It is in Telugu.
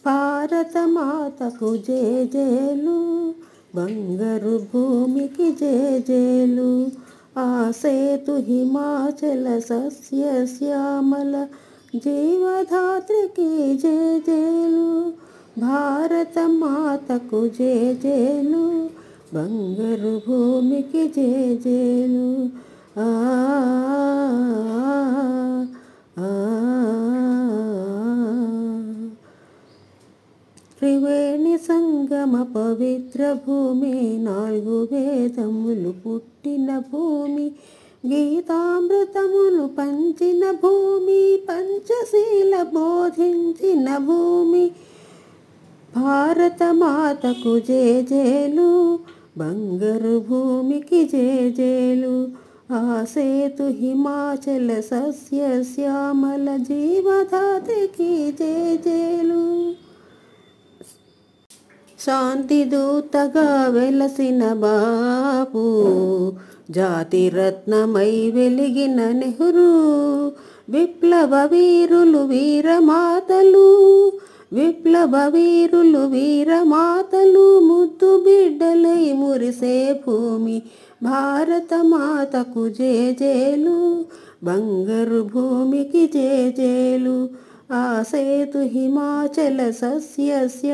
భారతమాతకు జేజేలు, బంగారు భూమికి జేజేలు. ఆ సేతు హిమాచల సస్యశ్యామల జీవధాత్రికి జేజేలు. భారతమాతకు జేజేలు, బంగారు భూమికి జేజేలు. ఆ త్రివేణి సంగమ పవిత్ర భూమి, 4 వేదములు పుట్టిన భూమి, గీతామృతములు పంచిన భూమి, పంచశీల బోధించిన భూమి. భారతమాతకు జేజేలు, బంగారు భూమికి జేజేలు. ఆ సేతు హిమాచల సస్యశ్యామల జీవధాత్రికి జేజేలు. శాంతి దూతగా వెలసిన బాపు, జాతిరత్నమై వెలిగిన నెహ్రూ. విప్లవ వీరులు వీరమాతలు, విప్లవ వీరులు వీరమాతలు, ముద్దు బిడ్డలై మురిసే భూమి. భారతమాతకు జేజేలు, బంగారు భూమికి జేజేలు. ఆ సేతు హిమాచల సస్యశ్యామల